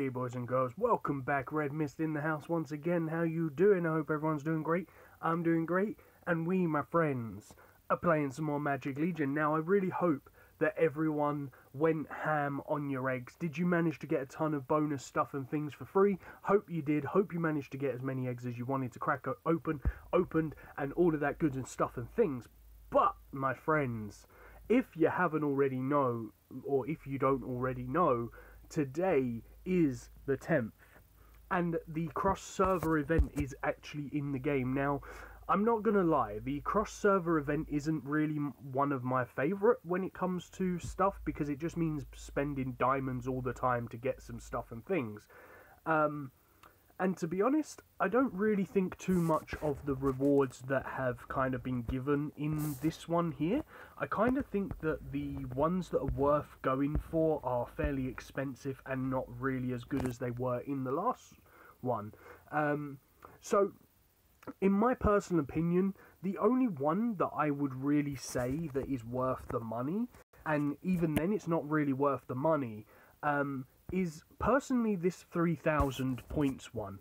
Okay, boys and girls, welcome back. Redmissed in the house once again. How you doing? I hope everyone's doing great. I'm doing great, and we, my friends, are playing some more Magic Legion. Now, I really hope that everyone went ham on your eggs. Did you manage to get a ton of bonus stuff and things for free? Hope you did. Hope you managed to get as many eggs as you wanted to crack opened, and all of that goods and stuff and things. But, my friends, if you haven't already know, or if you don't already know, today is the 10th, and the cross-server event is actually in the game. Now, I'm not going to lie, the cross-server event isn't really one of my favourite when it comes to stuff, because it just means spending diamonds all the time to get some stuff and things. And to be honest, I don't really think too much of the rewards that have kind of been given in this one here. I kind of think that the ones that are worth going for are fairly expensive and not really as good as they were in the last one. So, in my personal opinion, the only one that I would really say that is worth the money, and even then it's not really worth the money, is personally this 3,000 points one.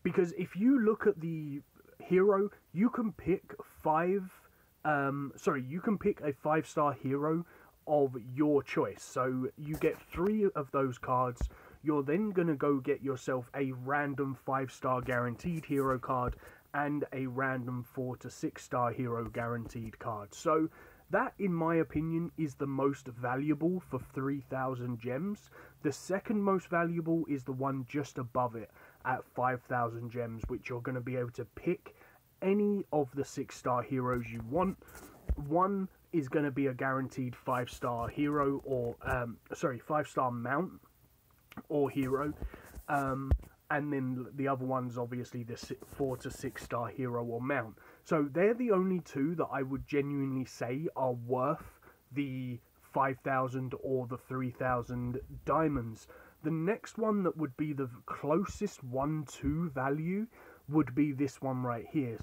Because if you look at the hero, you can pick you can pick a 5-star hero of your choice. So you get 3 of those cards. You're then going to go get yourself a random 5-star guaranteed hero card and a random 4 to 6-star hero guaranteed card. So that, in my opinion, is the most valuable for 3,000 gems. The second most valuable is the one just above it at 5,000 gems, which you're going to be able to pick any of the 6-star heroes you want. One is going to be a guaranteed 5-star hero, or 5-star mount or hero. And then the other one's obviously the 4 to 6-star hero or mount. So they're the only two that I would genuinely say are worth the 5,000 or the 3,000 diamonds. The next one that would be the closest one to value would be this one right here.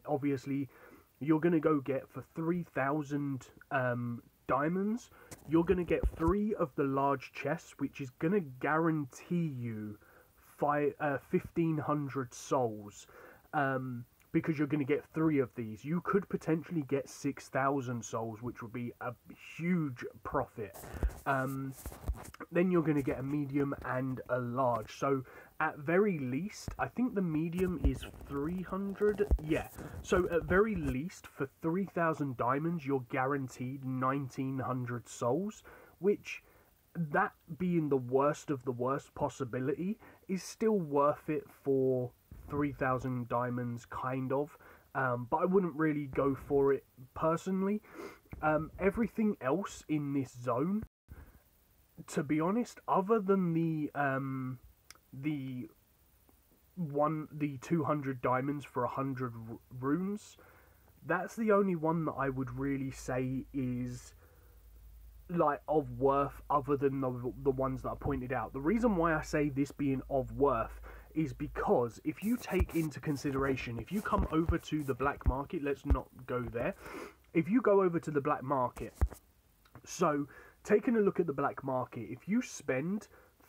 Obviously, you're going to go get for 3,000 diamonds, you're going to get 3 of the large chests, which is going to guarantee you 1,500 souls, because you're going to get 3 of these. You could potentially get 6,000 souls, which would be a huge profit. Then you're going to get a medium and a large. So at very least, I think the medium is 300. Yeah. So at very least, for 3,000 diamonds, you're guaranteed 1,900 souls, which, that being the worst of the worst possibility, is still worth it for 3,000 diamonds, kind of. But I wouldn't really go for it personally. Everything else in this zone, to be honest, other than the 200 diamonds for 100 runes, that's the only one that I would really say is like of worth, other than the ones that I pointed out. The reason why I say this being of worth is because if you take into consideration, if you come over to the black market, let's not go there. If you go over to the black market, so taking a look at the black market, if you spend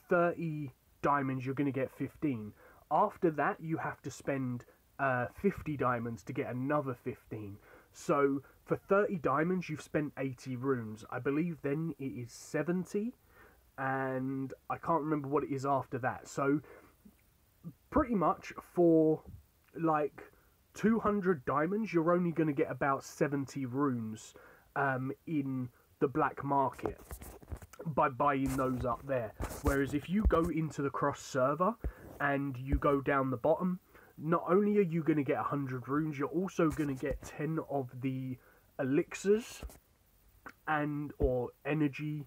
30 diamonds, you're going to get 15. After that, you have to spend 50 diamonds to get another 15. So for 30 diamonds, you've spent 80 runes. I believe then it is 70, and I can't remember what it is after that. So pretty much for like 200 diamonds, you're only going to get about 70 runes in the black market by buying those up there. Whereas if you go into the cross server and you go down the bottom, not only are you going to get 100 runes, you're also going to get 10 of the elixirs and or energy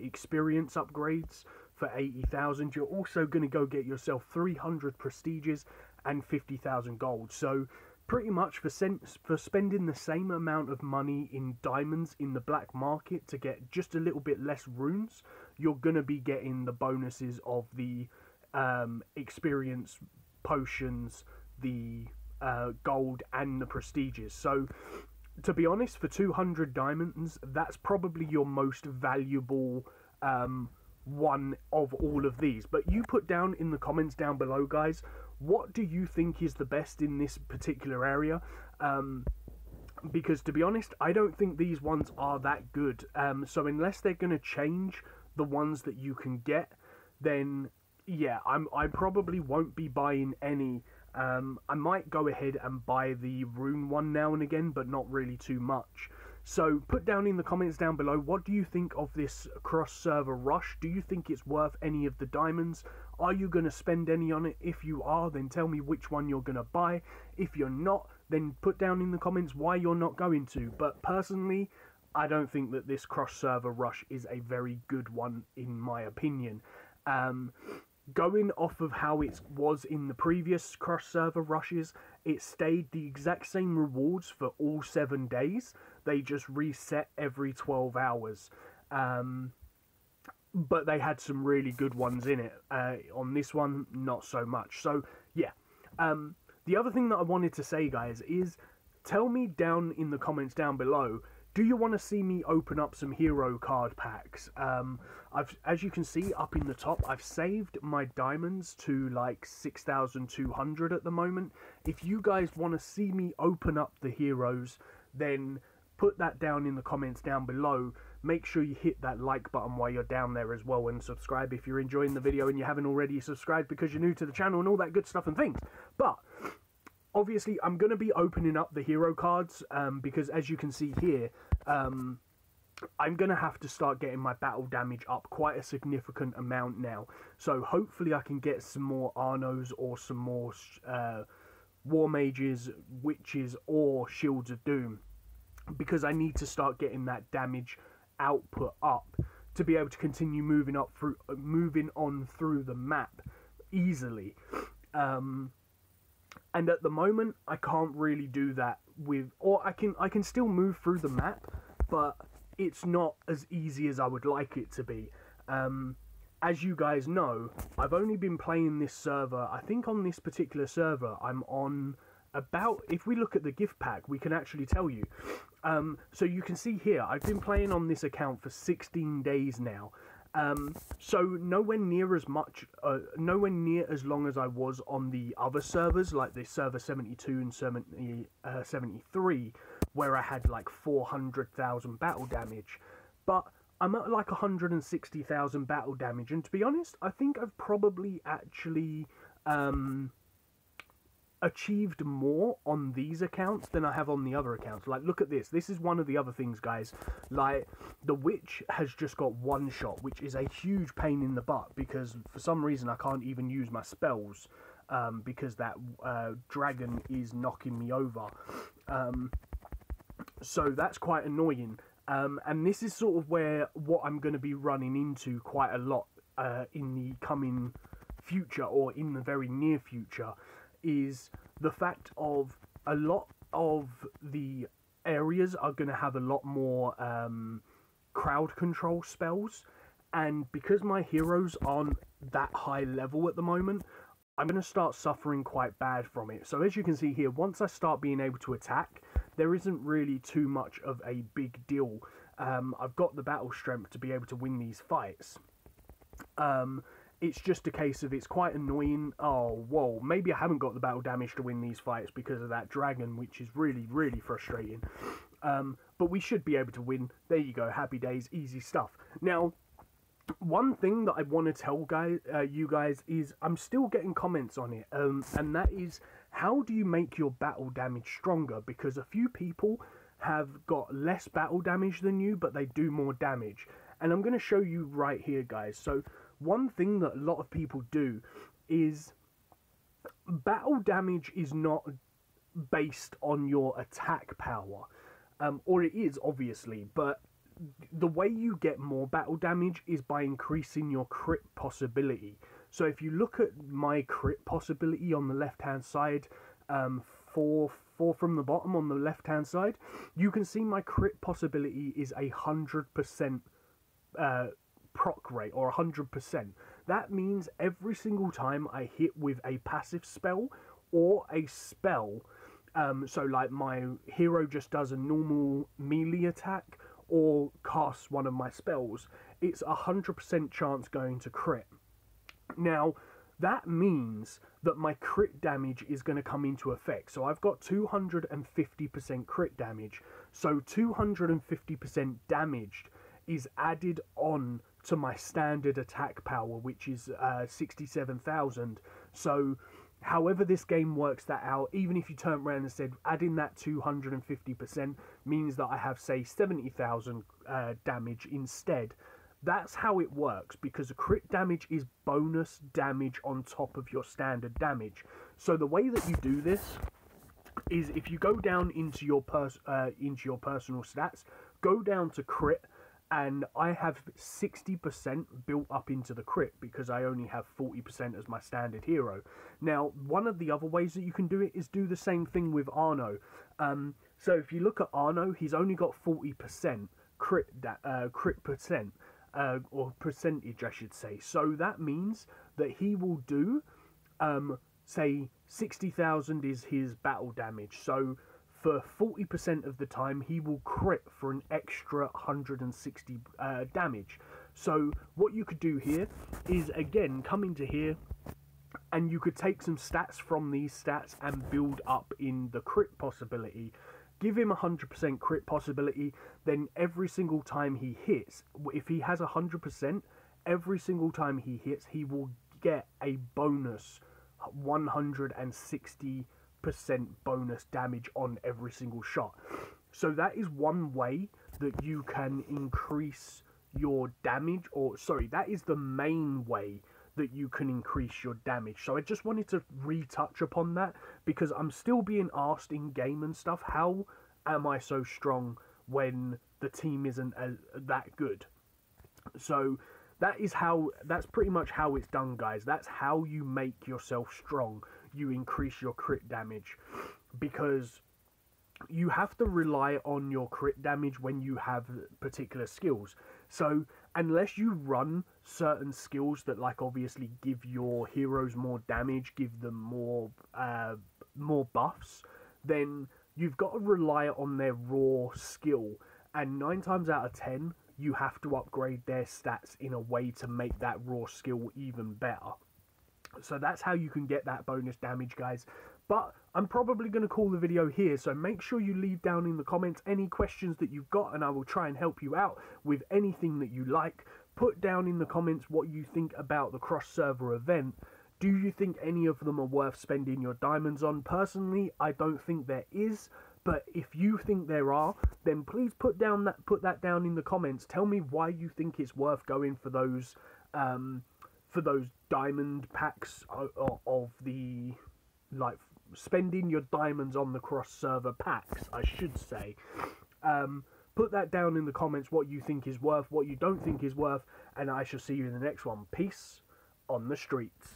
experience upgrades for 80,000. You're also going to go get yourself 300 prestiges and 50,000 gold. So pretty much for spending the same amount of money in diamonds in the black market to get just a little bit less runes, you're going to be getting the bonuses of the experience potions, the gold, and the prestiges. So to be honest, for 200 diamonds, that's probably your most valuable one of all of these. But you put down in the comments down below, guys, what do you think is the best in this particular area? Because to be honest, I don't think these ones are that good. So unless they're going to change the ones that you can get, then yeah, I probably won't be buying any. I might go ahead and buy the rune one now and again, but not really too much. So put down in the comments down below, what do you think of this cross-server rush? Do you think it's worth any of the diamonds? Are you going to spend any on it? If you are, then tell me which one you're going to buy. If you're not, then put down in the comments why you're not going to. But personally, I don't think that this cross-server rush is a very good one, in my opinion. Going off of how it was in the previous cross-server rushes, it stayed the exact same rewards for all 7 days. They just reset every 12 hours. But they had some really good ones in it. On this one, not so much. So, yeah. The other thing that I wanted to say, guys, is tell me down in the comments down below, do you want to see me open up some hero card packs? As you can see up in the top, I've saved my diamonds to like 6,200 at the moment. If you guys want to see me open up the heroes, then put that down in the comments down below. Make sure you hit that like button while you're down there as well, and subscribe if you're enjoying the video and you haven't already subscribed because you're new to the channel and all that good stuff and things. But obviously, I'm going to be opening up the hero cards because, as you can see here, I'm going to have to start getting my battle damage up quite a significant amount now. So hopefully I can get some more Arnos or some more War Mages, Witches, or Shields of Doom, because I need to start getting that damage output up to be able to continue moving on through the map easily. And at the moment, I can't really do that with, or I can still move through the map, but it's not as easy as I would like it to be. As you guys know, I've only been playing this server, I think on this particular server, I'm on about, if we look at the gift pack, we can actually tell you. So you can see here, I've been playing on this account for 16 days now. So nowhere near as much, nowhere near as long as I was on the other servers, like the server 72 and 73, where I had like 400,000 battle damage. But I'm at like 160,000 battle damage, and to be honest, I think I've probably actually achieved more on these accounts than I have on the other accounts. Like, look at this. This is one of the other things, guys. Like, the Witch has just got one shot, which is a huge pain in the butt, because for some reason I can't even use my spells, because that dragon is knocking me over. So that's quite annoying. And this is sort of what I'm going to be running into quite a lot in the coming future, or in the very near future, is the fact of a lot of the areas are going to have a lot more crowd control spells, and because my heroes aren't that high level at the moment, I'm going to start suffering quite bad from it. So as you can see here, once I start being able to attack, there isn't really too much of a big deal. I've got the battle strength to be able to win these fights. It's just a case of, it's quite annoying. Oh, whoa, maybe I haven't got the battle damage to win these fights because of that dragon, which is really, really frustrating. But we should be able to win. There you go, happy days, easy stuff. Now, one thing that I want to tell you guys is, I'm still getting comments on it, and that is, how do you make your battle damage stronger? Because a few people have got less battle damage than you, but they do more damage. And I'm going to show you right here, guys. So one thing that a lot of people do is, battle damage is not based on your attack power, or it is obviously, but the way you get more battle damage is by increasing your crit possibility. So if you look at my crit possibility on the left hand side, four from the bottom on the left hand side, you can see my crit possibility is 100% proc rate, or 100%. That means every single time I hit with a passive spell or a spell, so like my hero just does a normal melee attack, or casts one of my spells, it's 100% chance going to crit. Now, that means that my crit damage is going to come into effect. So I've got 250% crit damage. So 250% damaged is added on to my standard attack power, which is 67,000. So however this game works that out, even if you turn around and said adding that 250% means that I have, say, 70,000 damage instead. That's how it works, because a crit damage is bonus damage on top of your standard damage. So the way that you do this is, if you go down into your personal stats, go down to crit, and I have 60% built up into the crit because I only have 40% as my standard hero. Now, one of the other ways that you can do it is do the same thing with Arno. So if you look at Arno, he's only got 40% crit percent, or percentage, I should say. So that means that he will do, say, 60,000 is his battle damage. So for 40% of the time, he will crit for an extra 160 damage. So what you could do here is, again, come into here, and you could take some stats from these stats and build up in the crit possibility. Give him 100% crit possibility, then every single time he hits, if he has 100%, every single time he hits, he will get a bonus 160% bonus damage on every single shot. So that is one way that you can increase your damage, or sorry, that is the main way that you can increase your damage. So I just wanted to retouch upon that, because I'm still being asked in game and stuff, how am I so strong when the team isn't that good? So that's pretty much how it's done, guys. That's how you make yourself strong. You increase your crit damage, because you have to rely on your crit damage when you have particular skills. So unless you run certain skills that, like, obviously give your heroes more damage, give them more buffs, then you've got to rely on their raw skill. And 9 times out of 10, you have to upgrade their stats in a way to make that raw skill even better. So that's how you can get that bonus damage, guys. But I'm probably going to call the video here, so make sure you leave down in the comments any questions that you've got, and I will try and help you out with anything that you like. Put down in the comments what you think about the cross-server event. Do you think any of them are worth spending your diamonds on? Personally, I don't think there is, but if you think there are, then please put that down in the comments. Tell me why you think it's worth going for those diamond packs of the, like, spending your diamonds on the cross-server packs, I should say. Put that down in the comments, what you think is worth, what you don't think is worth, and I shall see you in the next one. Peace on the streets.